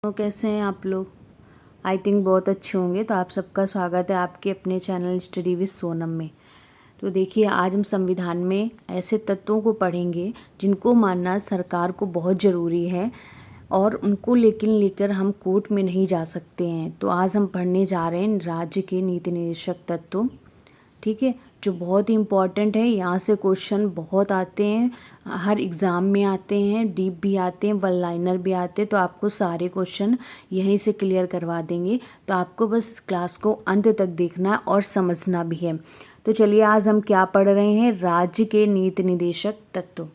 तो कैसे हैं आप लोग? आई थिंक बहुत अच्छे होंगे। तो आप सबका स्वागत है आपके अपने चैनल स्टडी विद सोनम में। तो देखिए, आज हम संविधान में ऐसे तत्वों को पढ़ेंगे जिनको मानना सरकार को बहुत ज़रूरी है और उनको लेकर हम कोर्ट में नहीं जा सकते हैं। तो आज हम पढ़ने जा रहे हैं राज्य के नीति निर्देशक तत्व, ठीक है, जो बहुत ही इम्पॉर्टेंट है। यहाँ से क्वेश्चन बहुत आते हैं, हर एग्ज़ाम में आते हैं, डीप भी आते हैं, वन लाइनर भी आते हैं। तो आपको सारे क्वेश्चन यहीं से क्लियर करवा देंगे। तो आपको बस क्लास को अंत तक देखना है और समझना भी है। तो चलिए, आज हम क्या पढ़ रहे हैं? राज्य के नीति निर्देशक तत्व।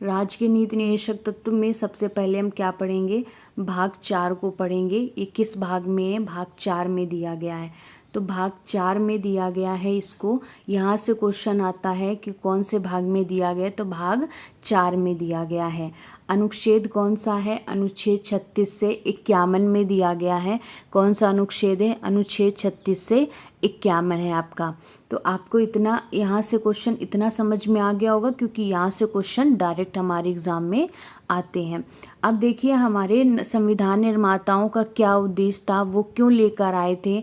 राज्य के नीति निर्देशक तत्व में सबसे पहले हम क्या पढ़ेंगे? भाग 4 को पढ़ेंगे। ये किस भाग में है? भाग 4 में दिया गया है। तो भाग 4 में दिया गया है इसको। यहाँ से क्वेश्चन आता है कि कौन से भाग में दिया गया है? तो भाग 4 में दिया गया है। अनुच्छेद कौन सा है? अनुच्छेद 36 से 51 में दिया गया है। कौन सा अनुच्छेद है? अनुच्छेद 36 से 51 है आपका। तो आपको इतना यहाँ से क्वेश्चन इतना समझ में आ गया होगा, क्योंकि यहाँ से क्वेश्चन डायरेक्ट हमारे एग्ज़ाम में आते हैं। अब देखिए, हमारे संविधान निर्माताओं का क्या उद्देश्य था, वो क्यों लेकर आए थे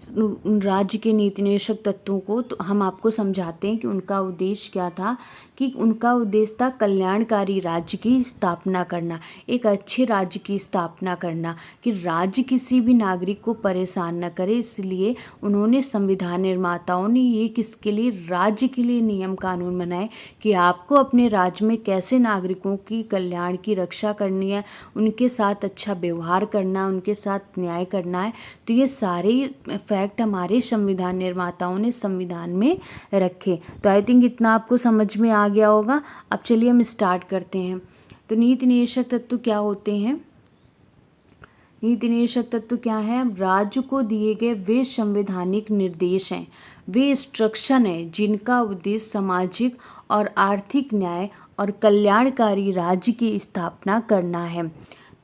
राज्य के नीति निर्देशक तत्वों को। तो हम आपको समझाते हैं कि उनका उद्देश्य क्या था। कि उनका उद्देश्य था कल्याणकारी राज्य की स्थापना करना, एक अच्छे राज्य की स्थापना करना, कि राज्य किसी भी नागरिक को परेशान न करे। इसलिए उन्होंने संविधान निर्माताओं ने ये किसके लिए? राज्य के लिए नियम कानून बनाए कि आपको अपने राज्य में कैसे नागरिकों की कल्याण की रक्षा करनी है, उनके साथ अच्छा व्यवहार करना, उनके साथ न्याय करना है। तो ये सारे फैक्ट हमारे संविधान निर्माताओं ने संविधान में रखे। तो आई थिंक इतना आपको समझ में आ गया होगा। अब चलिए हम स्टार्ट करते हैं। तो नीति निर्देशक तत्व क्या होते हैं? नीति निर्देशक तत्व क्या है? राज्य को दिए गए वे संवैधानिक निर्देश हैं, वे इंस्ट्रक्शन है जिनका उद्देश्य सामाजिक और आर्थिक न्याय और कल्याणकारी राज्य की स्थापना करना है।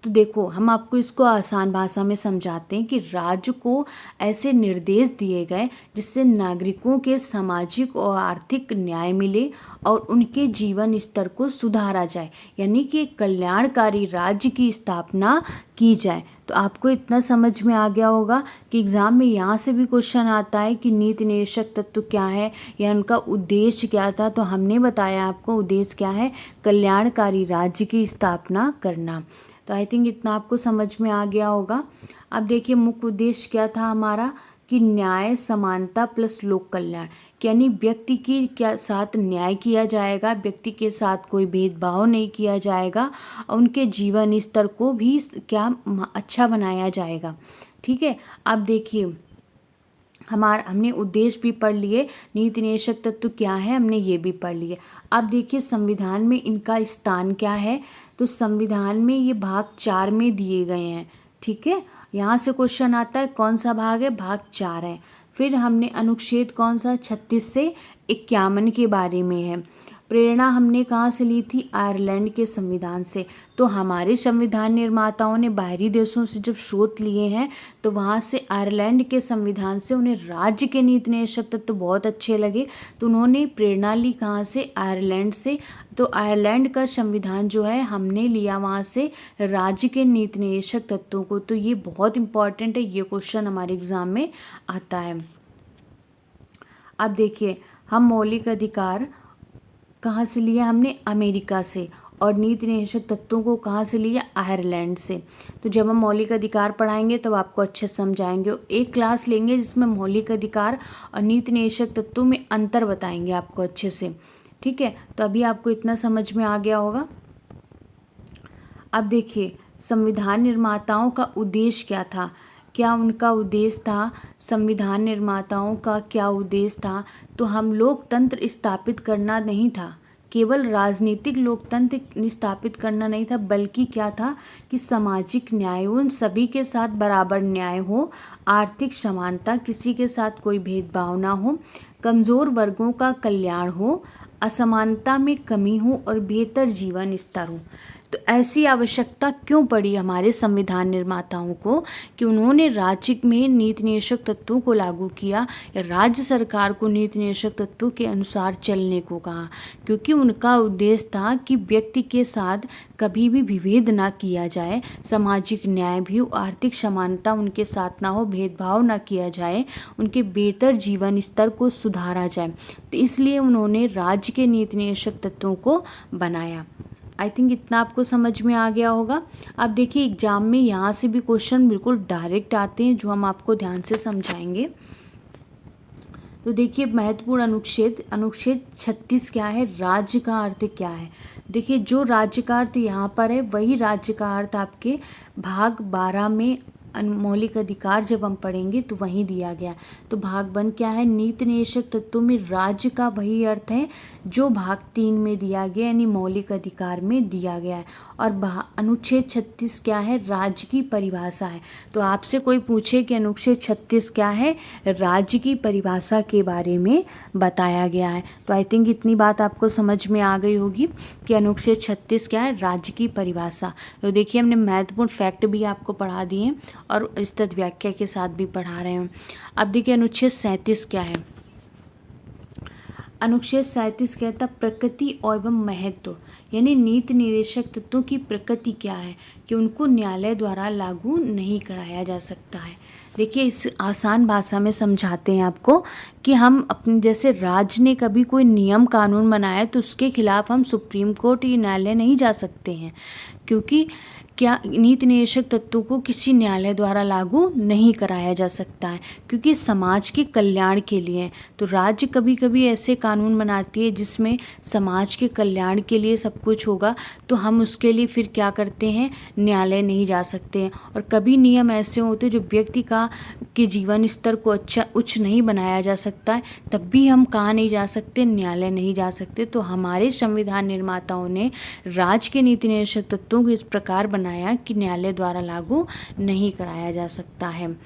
तो देखो, हम आपको इसको आसान भाषा में समझाते हैं कि राज्य को ऐसे निर्देश दिए गए जिससे नागरिकों के सामाजिक और आर्थिक न्याय मिले और उनके जीवन स्तर को सुधारा जाए, यानी कि कल्याणकारी राज्य की स्थापना की जाए। तो आपको इतना समझ में आ गया होगा कि एग्ज़ाम में यहाँ से भी क्वेश्चन आता है कि नीति निर्देशक तत्व क्या है या उनका उद्देश्य क्या था। तो हमने बताया आपको उद्देश्य क्या है? कल्याणकारी राज्य की स्थापना करना। तो आई थिंक इतना आपको समझ में आ गया होगा। अब देखिए, मुख्य उद्देश्य क्या था हमारा? कि न्याय, समानता प्लस लोक कल्याण, यानी व्यक्ति की क्या साथ न्याय किया जाएगा, व्यक्ति के साथ कोई भेदभाव नहीं किया जाएगा और उनके जीवन स्तर को भी क्या अच्छा बनाया जाएगा। ठीक है। अब देखिए, हमने उद्देश्य भी पढ़ लिए, नीति निर्देशक तत्व क्या है हमने ये भी पढ़ लिए। अब देखिए, संविधान में इनका स्थान क्या है? तो संविधान में ये भाग 4 में दिए गए हैं। ठीक है, यहाँ से क्वेश्चन आता है कौन सा भाग है? भाग 4 है। फिर हमने अनुच्छेद कौन सा? 36 से 51 के बारे में है। प्रेरणा हमने कहाँ से ली थी? आयरलैंड के संविधान से। तो हमारे संविधान निर्माताओं ने बाहरी देशों से जब स्रोत लिए हैं तो वहाँ से आयरलैंड के संविधान से उन्हें राज्य के नीति निर्देशक तत्व बहुत अच्छे लगे, तो उन्होंने प्रेरणा ली कहाँ से? आयरलैंड से। तो आयरलैंड का संविधान जो है हमने लिया वहाँ से राज्य के नीति निर्देशक तत्वों को। तो ये बहुत इंपॉर्टेंट है, ये क्वेश्चन हमारे एग्जाम में आता है। अब देखिए, हम मौलिक अधिकार कहाँ से लिया? हमने अमेरिका से। और नीति निर्देशक तत्वों को कहाँ से लिया? आयरलैंड से। तो जब हम मौलिक अधिकार पढ़ाएंगे तब आपको अच्छे समझाएंगे। एक क्लास लेंगे जिसमें मौलिक अधिकार और नीति निर्देशक तत्वों में अंतर बताएंगे आपको अच्छे से। ठीक है, तो अभी आपको इतना समझ में आ गया होगा। अब देखिए, संविधान निर्माताओं का उद्देश्य क्या था? क्या उनका उद्देश्य था? संविधान निर्माताओं का क्या उद्देश्य था? तो हम लोकतंत्र स्थापित करना नहीं था, केवल राजनीतिक लोकतंत्र स्थापित करना नहीं था, बल्कि क्या था कि सामाजिक न्याय, उन सभी के साथ बराबर न्याय हो, आर्थिक समानता, किसी के साथ कोई भेदभाव ना हो, कमज़ोर वर्गों का कल्याण हो, असमानता में कमी हो और बेहतर जीवन स्तर हो। तो ऐसी आवश्यकता क्यों पड़ी हमारे संविधान निर्माताओं को कि उन्होंने राज्य में नीति निदेशक तत्वों को लागू किया या राज्य सरकार को नीति निदेशक तत्वों के अनुसार चलने को कहा? क्योंकि उनका उद्देश्य था कि व्यक्ति के साथ कभी भी विभेद ना किया जाए, सामाजिक न्याय भी हो, आर्थिक समानता उनके साथ ना हो, भेदभाव ना किया जाए, उनके बेहतर जीवन स्तर को सुधारा जाए। तो इसलिए उन्होंने राज्य के नीति निदेशक तत्वों को बनाया। आई थिंक इतना आपको समझ में आ गया होगा। अब देखिए एग्जाम में यहाँ से भी क्वेश्चन बिल्कुल डायरेक्ट आते हैं जो हम आपको ध्यान से समझाएंगे। तो देखिए महत्वपूर्ण अनुच्छेद 36 क्या है, राज्य का अर्थ क्या है? देखिए जो राज्य का अर्थ यहाँ पर है वही राज्य का अर्थ आपके भाग 12 में मौलिक अधिकार जब हम पढ़ेंगे तो वहीं दिया गया। तो भाग 1 क्या है, नीति निदेशक तत्वों में राज्य का वही अर्थ है जो भाग 3 में दिया गया यानी मौलिक अधिकार में दिया गया है। और अनुच्छेद 36 क्या है, राज्य की परिभाषा है। तो आपसे कोई पूछे कि अनुच्छेद 36 क्या है, राज्य की परिभाषा के बारे में बताया गया है। तो आई थिंक इतनी बात आपको समझ में आ गई होगी कि अनुच्छेद 36 क्या है, राज्य की परिभाषा। तो देखिए हमने महत्वपूर्ण फैक्ट भी आपको पढ़ा दिए और विस्तृत व्याख्या के साथ भी पढ़ा रहे हैं। अब देखिए अनुच्छेद 37 क्या है। अनुच्छेद 37 कहता प्रकृति एवं महत्व, यानी नीति निदेशक तत्वों की प्रकृति क्या है कि उनको न्यायालय द्वारा लागू नहीं कराया जा सकता है। देखिए इस आसान भाषा में समझाते हैं आपको कि हम अपने जैसे राज्य ने कभी कोई नियम कानून बनाया तो उसके खिलाफ हम सुप्रीम कोर्ट या न्यायालय नहीं जा सकते हैं, क्योंकि क्या नीति निदेशक तत्वों को किसी न्यायालय द्वारा लागू नहीं कराया जा सकता है क्योंकि समाज के कल्याण के लिए है। तो राज्य कभी कभी ऐसे कानून बनाती है जिसमें समाज के कल्याण के लिए सब कुछ होगा, तो हम उसके लिए फिर क्या करते हैं, न्यायालय नहीं जा सकते हैं। और कभी नियम ऐसे होते हैं जो व्यक्ति के जीवन स्तर को उच्च नहीं बनाया जा सकता है, तब भी हम कहाँ नहीं जा सकते, न्यायालय नहीं जा सकते। तो हमारे संविधान निर्माताओं ने राज्य के नीति निदेशक तत्वों को इस प्रकार बनाया कि न्यायालय द्वारा लागू नहीं कराया जा सकता है।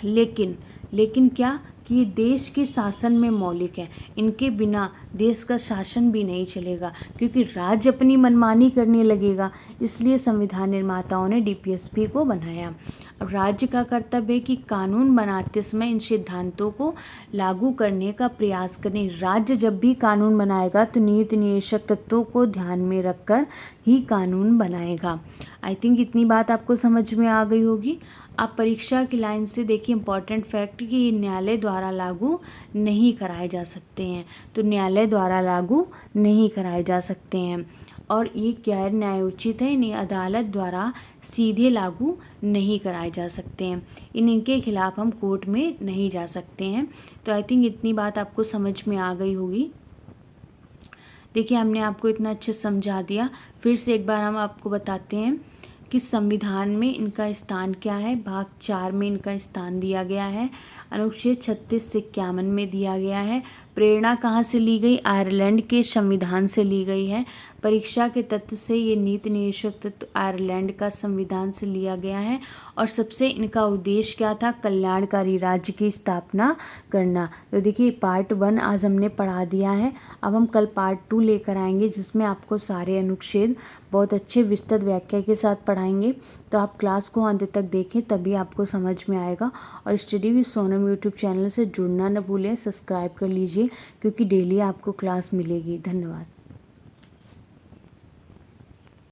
लेकिन क्या कि ये देश के शासन में मौलिक है, इनके बिना देश का शासन भी नहीं चलेगा क्योंकि राज्य अपनी मनमानी करने लगेगा। इसलिए संविधान निर्माताओं ने डीपीएसपी को बनाया। अब राज्य का कर्तव्य है कि कानून बनाते समय इन सिद्धांतों को लागू करने का प्रयास करें। राज्य जब भी कानून बनाएगा तो नीति निदेशक तत्वों को ध्यान में रखकर ही कानून बनाएगा। आई थिंक इतनी बात आपको समझ में आ गई होगी। आप परीक्षा की लाइन से देखिए इंपॉर्टेंट फैक्ट कि ये न्यायालय द्वारा लागू नहीं कराए जा सकते हैं। तो न्यायालय द्वारा लागू नहीं कराए जा सकते हैं और ये गैर न्यायोचित है, इन्हें अदालत द्वारा सीधे लागू नहीं कराए जा सकते हैं। इनके खिलाफ हम कोर्ट में नहीं जा सकते हैं। तो आई थिंक इतनी बात आपको समझ में आ गई होगी। देखिए हमने आपको इतना अच्छे समझा दिया, फिर से एक बार हम आपको बताते हैं कि संविधान में इनका स्थान क्या है। भाग 4 में इनका स्थान दिया गया है। अनुच्छेद 36 से 51 में दिया गया है। प्रेरणा कहाँ से ली गई, आयरलैंड के संविधान से ली गई है। परीक्षा के तत्व से ये नीति निदेशक तत्व आयरलैंड का संविधान से लिया गया है और सबसे इनका उद्देश्य क्या था, कल्याणकारी राज्य की स्थापना करना। तो देखिए पार्ट 1 आज हमने पढ़ा दिया है। अब हम कल पार्ट 2 लेकर आएंगे जिसमें आपको सारे अनुच्छेद बहुत अच्छे विस्तृत व्याख्या के साथ पढ़ाएंगे। तो आप क्लास को अंत तक देखें तभी आपको समझ में आएगा। और study with Sonam YouTube channel से जुड़ना न भूलें, सब्सक्राइब कर लीजिए क्योंकि डेली आपको क्लास मिलेगी। धन्यवाद।